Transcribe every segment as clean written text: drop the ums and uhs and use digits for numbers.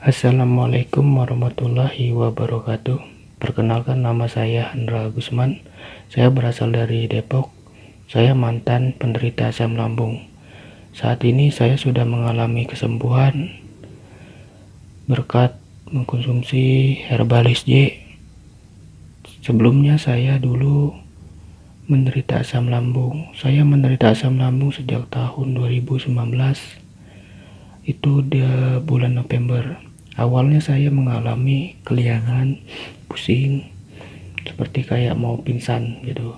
Assalamualaikum warahmatullahi wabarakatuh. Perkenalkan, nama saya Hendra Gusman. Saya berasal dari Depok. Saya mantan penderita asam lambung. Saat ini saya sudah mengalami kesembuhan berkat mengkonsumsi Herbalis J. Sebelumnya saya dulu menderita asam lambung. Saya menderita asam lambung sejak tahun 2019. Itu di bulan November. Awalnya saya mengalami keliangan, pusing, seperti kayak mau pingsan gitu.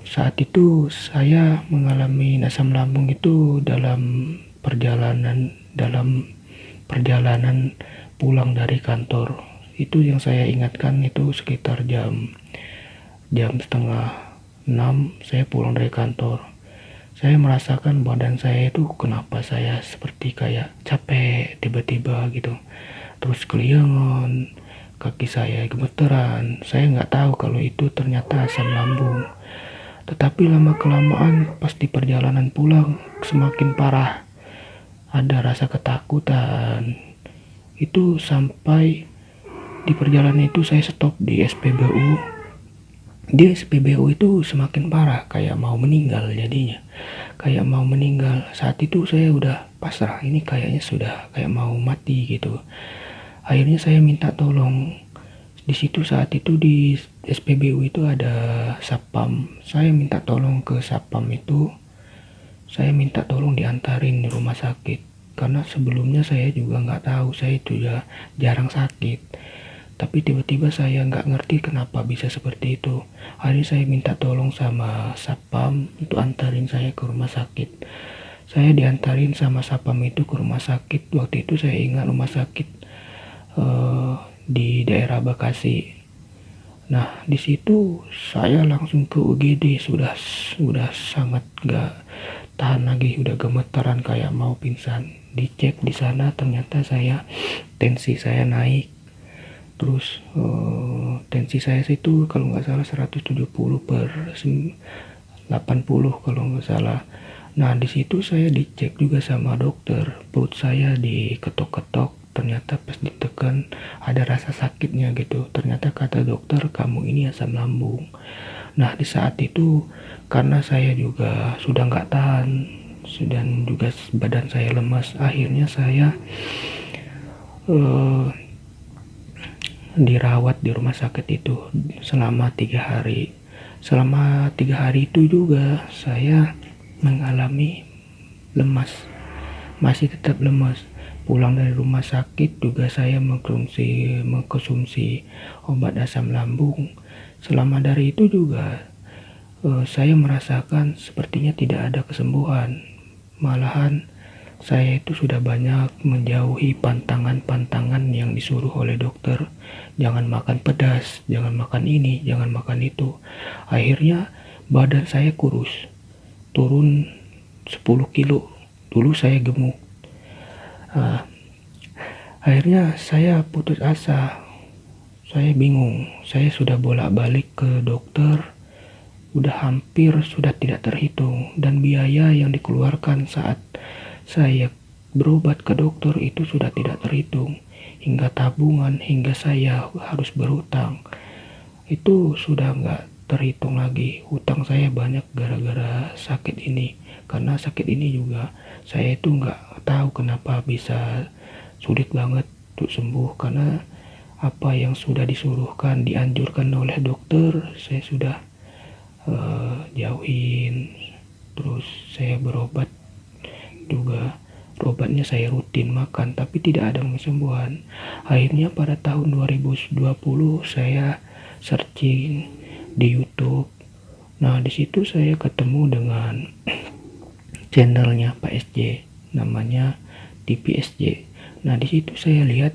Saat itu saya mengalami asam lambung itu dalam perjalanan pulang dari kantor. Itu yang saya ingatkan, itu sekitar jam setengah 6 saya pulang dari kantor. Saya merasakan badan saya itu kenapa saya seperti kayak capek tiba-tiba gitu. Terus keliangan, kaki saya gemeteran. Saya nggak tahu kalau itu ternyata asam lambung. Tetapi lama-kelamaan pas di perjalanan pulang semakin parah. Ada rasa ketakutan. Itu sampai di perjalanan itu saya stop di SPBU. Di SPBU itu semakin parah, kayak mau meninggal jadinya. Kayak mau meninggal. Saat itu saya udah pasrah, ini kayaknya sudah kayak mau mati gitu. Akhirnya saya minta tolong. Di situ saat itu di SPBU itu ada Satpam. Saya minta tolong ke Satpam itu. Saya minta tolong diantarin di rumah sakit. Karena sebelumnya saya juga nggak tahu, saya itu ya jarang sakit. Tapi tiba-tiba saya nggak ngerti kenapa bisa seperti itu. Akhirnya saya minta tolong sama Satpam untuk antarin saya ke rumah sakit. Saya diantarin sama Satpam itu ke rumah sakit. Waktu itu saya ingat rumah sakit di daerah Bekasi. Nah, di situ saya langsung ke UGD. Sudah sangat nggak tahan lagi, udah gemeteran kayak mau pingsan. Dicek di sana ternyata tensi saya naik. Terus tensi saya itu kalau nggak salah 170/80 kalau nggak salah. Nah, di situ saya dicek juga sama dokter. Perut saya diketok-ketok, ternyata pas ditekan ada rasa sakitnya gitu. Ternyata kata dokter, kamu ini asam lambung. Nah, di saat itu karena saya juga sudah nggak tahan dan juga badan saya lemas, akhirnya saya dirawat di rumah sakit itu selama 3 hari. Selama 3 hari itu juga saya mengalami lemas, masih tetap lemas. Pulang dari rumah sakit juga saya mengkonsumsi obat asam lambung. Selama dari itu juga saya merasakan sepertinya tidak ada kesembuhan. Malahan saya itu sudah banyak menjauhi pantangan-pantangan yang disuruh oleh dokter. Jangan makan pedas, jangan makan ini, jangan makan itu. Akhirnya badan saya kurus, turun 10 kilo. Dulu saya gemuk. Akhirnya saya putus asa. Saya bingung. Saya sudah bolak-balik ke dokter. Sudah tidak terhitung. Dan biaya yang dikeluarkan saat saya berobat ke dokter itu sudah tidak terhitung, hingga tabungan, hingga saya harus berhutang. Itu sudah nggak terhitung lagi. Hutang saya banyak gara-gara sakit ini. Karena sakit ini juga saya itu nggak tahu kenapa bisa sulit banget untuk sembuh. Karena apa yang sudah dianjurkan oleh dokter, saya sudah jauhin. Terus saya berobat juga, obatnya saya rutin makan, tapi tidak ada kesembuhan. Akhirnya pada tahun 2020 saya searching di YouTube. Nah, di situ saya ketemu dengan channelnya Pak SJ, namanya TPSJ. Nah, di situ saya lihat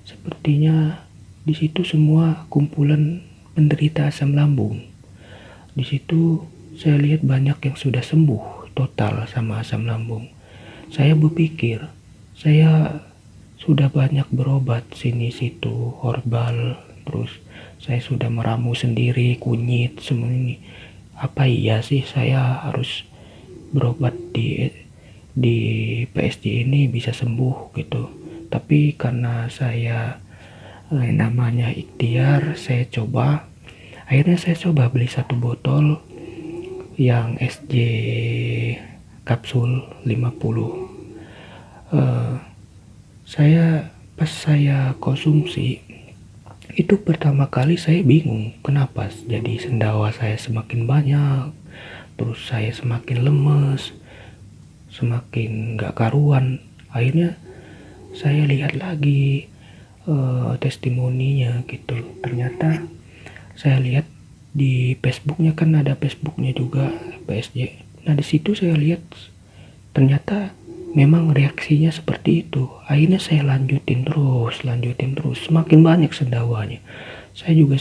sepertinya di situ semua kumpulan penderita asam lambung. Di situ saya lihat banyak yang sudah sembuh total sama asam lambung. Saya berpikir, saya sudah banyak berobat sini situ, herbal, terus saya sudah meramu sendiri, kunyit, semua ini. Apa iya sih saya harus berobat di PSG ini bisa sembuh gitu? Tapi karena saya namanya ikhtiar, saya coba. Akhirnya saya coba beli satu botol yang SJ kapsul 50. Pas saya konsumsi itu pertama kali saya bingung kenapa jadi sendawa saya semakin banyak, terus saya semakin lemes, semakin gak karuan. Akhirnya saya lihat lagi testimoninya gitu. Ternyata saya lihat di Facebooknya, kan ada Facebooknya juga PSG. Nah di situ saya lihat ternyata memang reaksinya seperti itu. Akhirnya saya lanjutin terus, semakin banyak sendawanya. Saya juga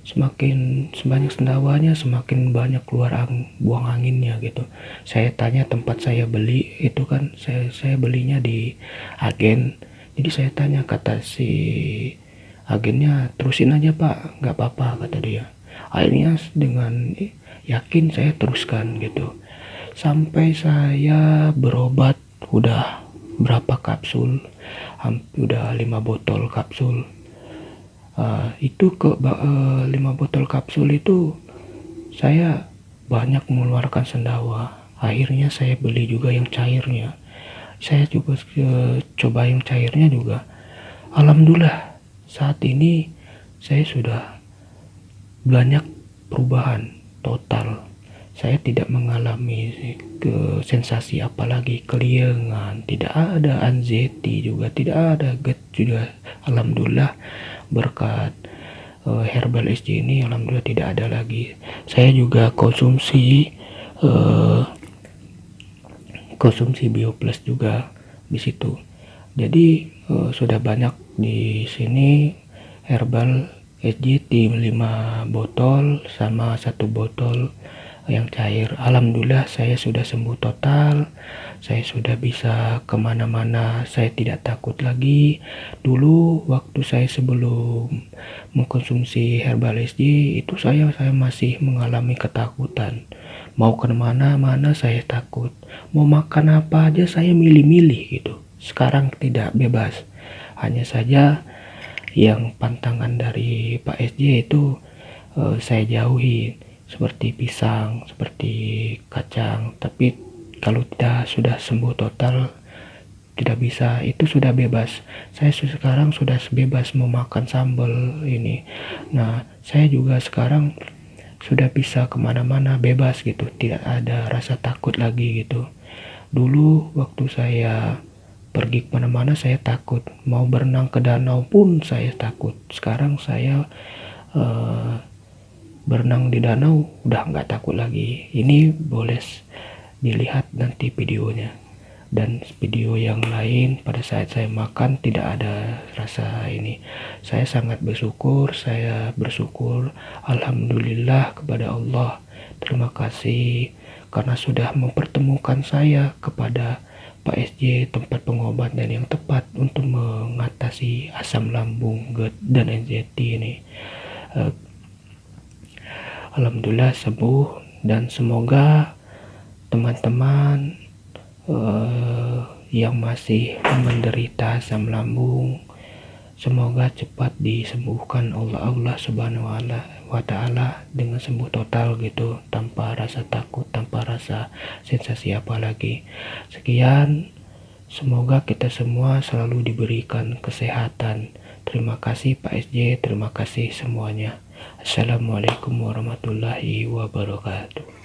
semakin banyak sendawanya, semakin banyak keluar buang anginnya gitu. Saya tanya tempat saya beli itu, kan saya belinya di agen. Jadi saya tanya, kata si agennya, terusin aja pak, nggak apa-apa kata dia. Akhirnya dengan yakin saya teruskan gitu. Sampai saya berobat udah berapa kapsul, udah 5 botol kapsul. Itu 5 botol kapsul itu saya banyak mengeluarkan sendawa. Akhirnya saya beli juga yang cairnya. Saya juga coba yang cairnya juga. Alhamdulillah saat ini saya sudah banyak perubahan total. Saya tidak mengalami sensasi apalagi keliengan, tidak ada anxiety juga, tidak ada GERD juga. Alhamdulillah berkat herbal SJ ini, alhamdulillah tidak ada lagi. Saya juga konsumsi BioPlus juga di situ. Jadi sudah banyak di sini herbal SJ tim 5 botol sama 1 botol yang cair. Alhamdulillah saya sudah sembuh total. Saya sudah bisa kemana-mana, saya tidak takut lagi. Dulu waktu saya sebelum mengkonsumsi herbal SJ itu saya masih mengalami ketakutan. Mau kemana-mana saya takut, mau makan apa aja saya milih-milih gitu. Sekarang tidak, bebas. Hanya saja yang pantangan dari Pak SJ itu saya jauhi, seperti pisang, seperti kacang. Tapi kalau sudah sembuh total, tidak bisa, itu sudah bebas. Saya sekarang sudah bebas mau makan sambal ini. Nah saya juga sekarang sudah bisa kemana-mana bebas gitu, tidak ada rasa takut lagi gitu. Dulu waktu saya pergi kemana-mana saya takut, mau berenang ke danau pun saya takut. Sekarang saya berenang di danau udah nggak takut lagi. Ini boleh dilihat nanti videonya, dan video yang lain pada saat saya makan tidak ada rasa ini. Saya sangat bersyukur, alhamdulillah kepada Allah. Terima kasih karena sudah mempertemukan saya kepada Pak SJ, tempat pengobatan yang tepat untuk mengatasi asam lambung, GERD dan anxiety ini. Alhamdulillah sembuh, dan semoga teman-teman yang masih menderita asam lambung semoga cepat disembuhkan Allah Subhanahu wa Ta'ala dengan sembuh total gitu, tanpa rasa takut, tanpa rasa sensasi apa lagi. Sekian, semoga kita semua selalu diberikan kesehatan. Terima kasih Pak SJ, terima kasih semuanya. Assalamualaikum warahmatullahi wabarakatuh.